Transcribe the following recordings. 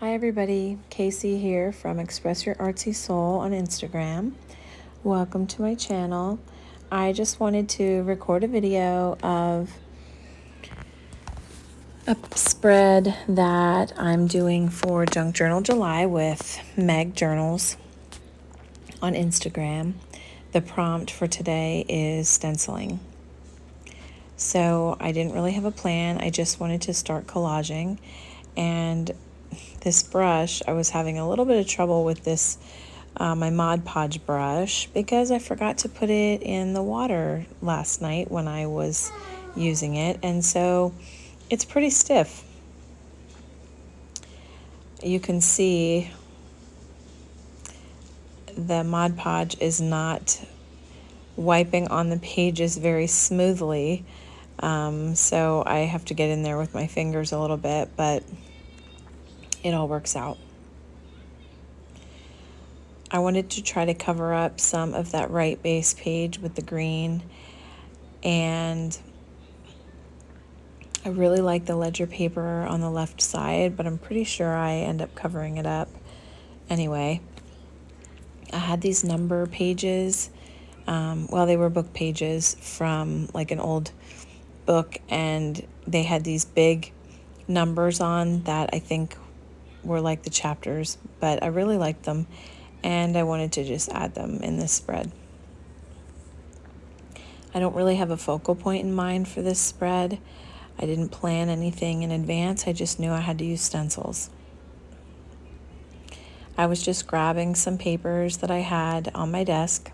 Hi everybody, Casey here from Express Your Artsy Soul on Instagram. Welcome to my channel. I just wanted to record a video of a spread that I'm doing for Junk Journal July with Meg Journals on Instagram. The prompt for today is stenciling. So I didn't really have a plan. I just wanted to start collaging, and this brush, I was having a little bit of trouble with this, my Mod Podge brush, because I forgot to put it in the water last night when I was using it, and so it's pretty stiff. You can see the Mod Podge is not wiping on the pages very smoothly, so I have to get in there with my fingers a little bit, but it all works out. I wanted to try to cover up some of that right base page with the green, and I really like the ledger paper on the left side, but I'm pretty sure I end up covering it up anyway. I had these number pages, well, they were book pages from like an old book, and they had these big numbers on that I think were like the chapters, but I really liked them, and I wanted to just add them in this spread. I don't really have a focal point in mind for this spread. I didn't plan anything in advance. I just knew I had to use stencils. I was just grabbing some papers that I had on my desk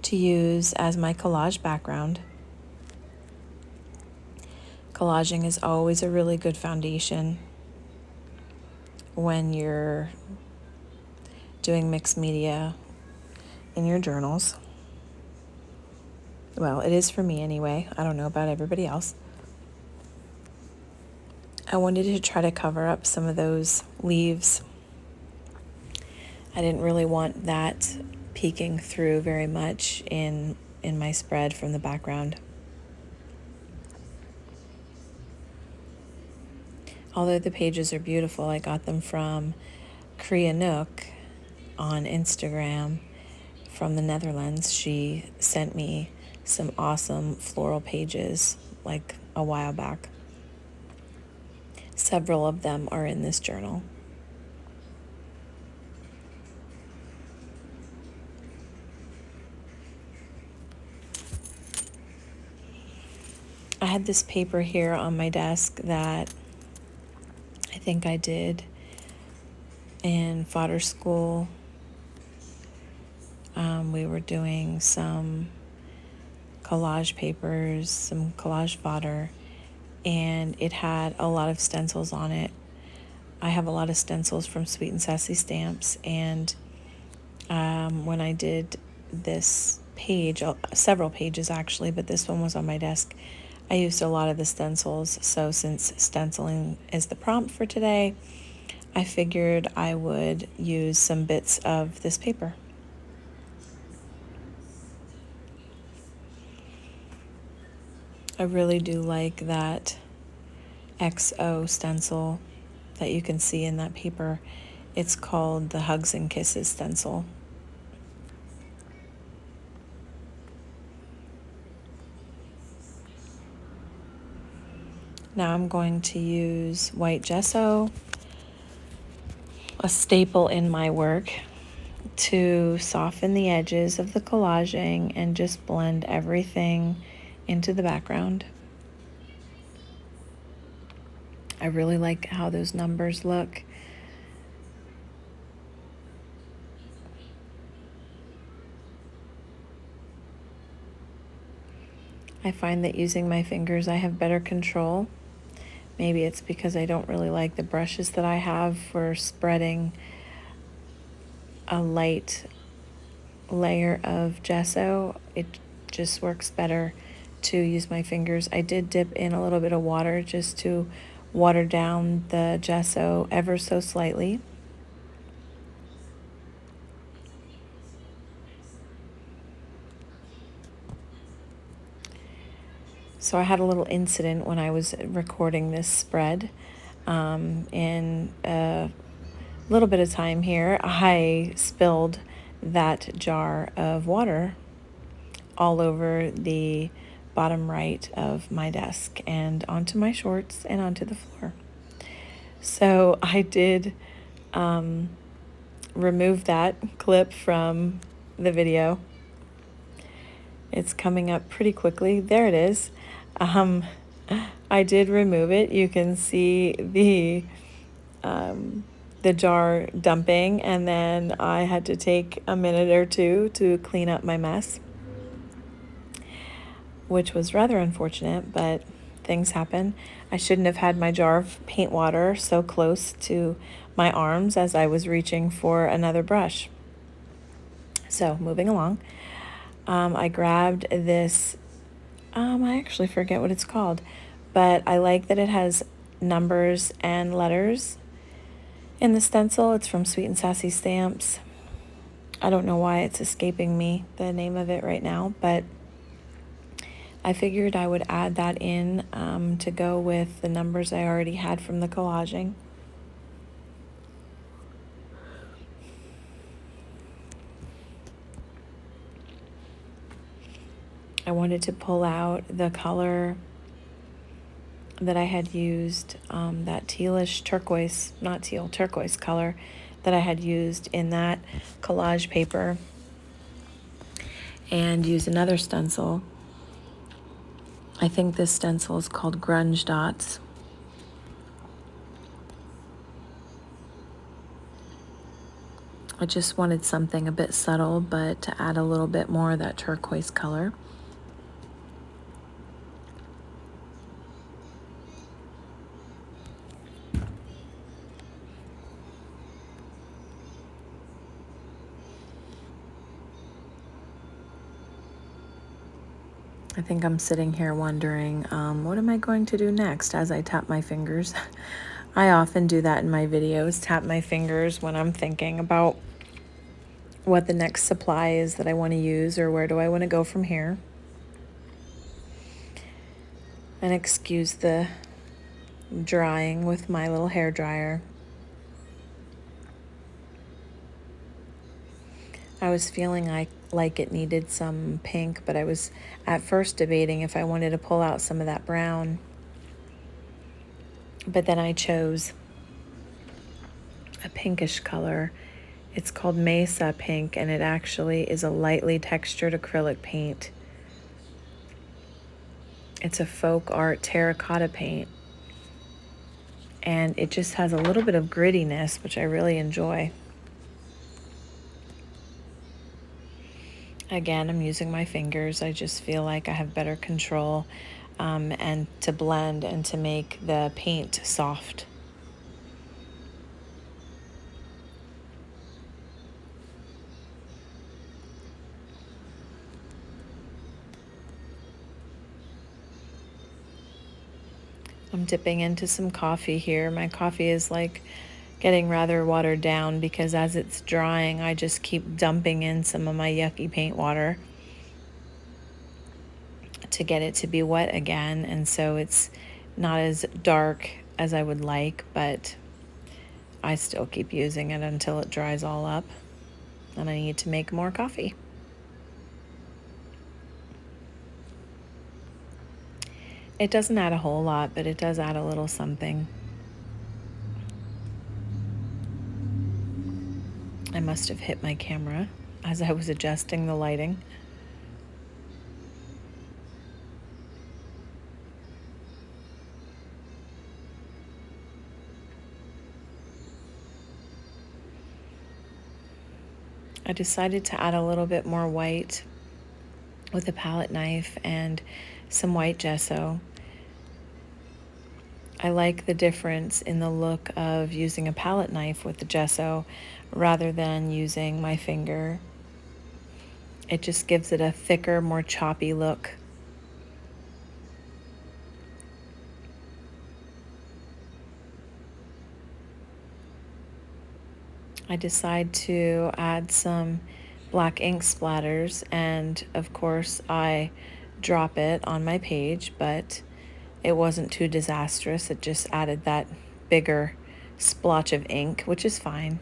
to use as my collage background. Collaging is always a really good foundation when you're doing mixed media in your journals. Well, it is for me anyway. I don't know about everybody else. I wanted to try to cover up some of those leaves. I didn't really want that peeking through very much in my spread from the background. Although the pages are beautiful, I got them from Korea Nook on Instagram from the Netherlands. She sent me some awesome floral pages like a while back. Several of them are in this journal. I had this paper here on my desk that I think I did in fodder school. We were doing some collage papers, some collage fodder, and it had a lot of stencils on it. I have a lot of stencils from Sweet and Sassy Stamps, and when I did this page, several pages actually, but this one was on my desk, I used a lot of the stencils. So since stenciling is the prompt for today, I figured I would use some bits of this paper. I really do like that XO stencil that you can see in that paper. It's called the Hugs and Kisses stencil. Now I'm going to use white gesso, a staple in my work, to soften the edges of the collaging and just blend everything into the background. I really like how those numbers look. I find that using my fingers I have better control. Maybe it's because I don't really like the brushes that I have for spreading a light layer of gesso. It just works better to use my fingers. I did dip in a little bit of water just to water down the gesso ever so slightly. So I had a little incident when I was recording this spread. In a little bit of time here, I spilled that jar of water all over the bottom right of my desk and onto my shorts and onto the floor. So I did remove that clip from the video. It's coming up pretty quickly. There it is. I did remove it. You can see the jar dumping, and then I had to take a minute or two to clean up my mess, which was rather unfortunate, but things happen. I shouldn't have had my jar of paint water so close to my arms as I was reaching for another brush. So moving along, I grabbed this, I actually forget what it's called, but I like that it has numbers and letters in the stencil. It's from Sweet and Sassy Stamps. I don't know why it's escaping me, the name of it right now, but I figured I would add that in to go with the numbers I already had from the collaging. I wanted to pull out the color that I had used, that tealish turquoise, not teal, turquoise color that I had used in that collage paper, and use another stencil. I think this stencil is called Grunge Dots. I just wanted something a bit subtle, but to add a little bit more of that turquoise color. I think I'm sitting here wondering, what am I going to do next as I tap my fingers? I often do that in my videos, tap my fingers when I'm thinking about what the next supply is that I want to use, or where do I want to go from here. And excuse the drying with my little hair dryer. I was feeling like it needed some pink, but I was at first debating if I wanted to pull out some of that brown. But then I chose a pinkish color. It's called Mesa Pink, and it actually is a lightly textured acrylic paint. It's a folk art terracotta paint, and it just has a little bit of grittiness, which I really enjoy. Again, I'm using my fingers. I just feel like I have better control and to blend and to make the paint soft. I'm dipping into some coffee here. My coffee is like getting rather watered down because as it's drying, I just keep dumping in some of my yucky paint water to get it to be wet again. And so it's not as dark as I would like, but I still keep using it until it dries all up. And I need to make more coffee. It doesn't add a whole lot, but it does add a little something. I must have hit my camera as I was adjusting the lighting. I decided to add a little bit more white with a palette knife and some white gesso. I like the difference in the look of using a palette knife with the gesso rather than using my finger. It just gives it a thicker, more choppy look. I decide to add some black ink splatters, and of course I drop it on my page, but it wasn't too disastrous. It just added that bigger splotch of ink, which is fine.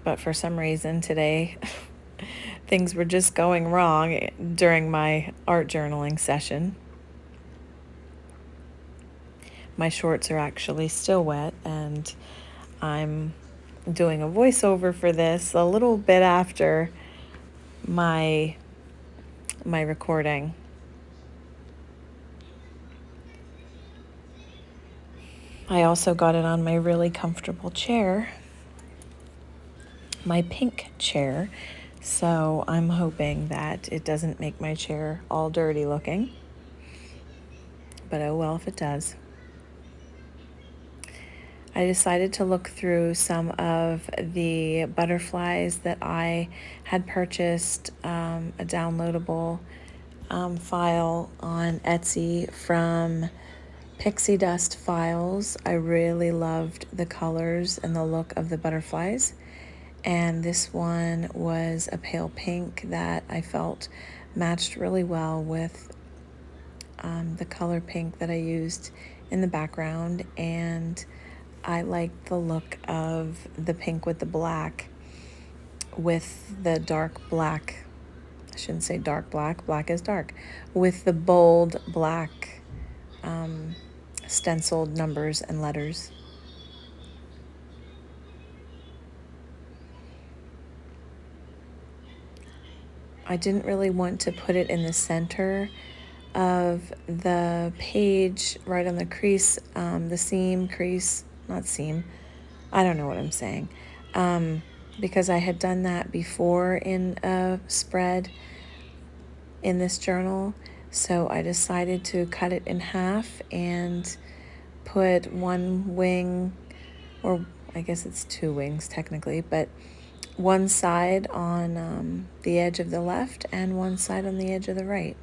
But for some reason today, things were just going wrong during my art journaling session. My shorts are actually still wet, and I'm doing a voiceover for this a little bit after my recording. I also got it on my really comfortable chair, my pink chair, so I'm hoping that it doesn't make my chair all dirty looking, but oh well if it does. I decided to look through some of the butterflies that I had purchased, a downloadable file on Etsy from Pixie Dust Files. I really loved the colors and the look of the butterflies, and this one was a pale pink that I felt matched really well with the color pink that I used in the background, and I liked the look of the pink with the black, with the dark black. I shouldn't say dark black, black is dark, with the bold black stenciled numbers and letters. I didn't really want to put it in the center of the page, right on the crease, the seam, crease, not seam, I don't know what I'm saying, because I had done that before in a spread in this journal. So I decided to cut it in half and put one wing, or I guess it's two wings technically, but one side on the edge of the left and one side on the edge of the right.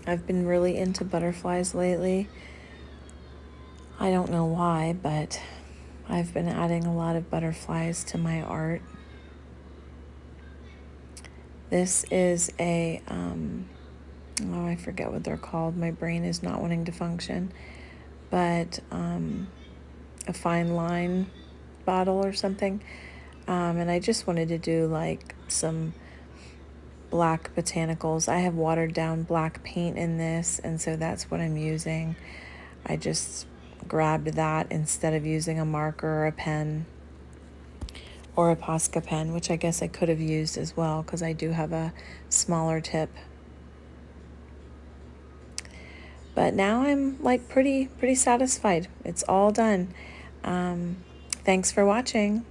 I've been really into butterflies lately. I don't know why, but I've been adding a lot of butterflies to my art. This is a, oh, I forget what they're called. My brain is not wanting to function. But a fine line bottle or something. And I just wanted to do like some black botanicals. I have watered down black paint in this, and so that's what I'm using. I just grabbed that instead of using a marker or a pen or a Posca pen, which I guess I could have used as well because I do have a smaller tip. But now I'm like pretty satisfied. It's all done. Thanks for watching.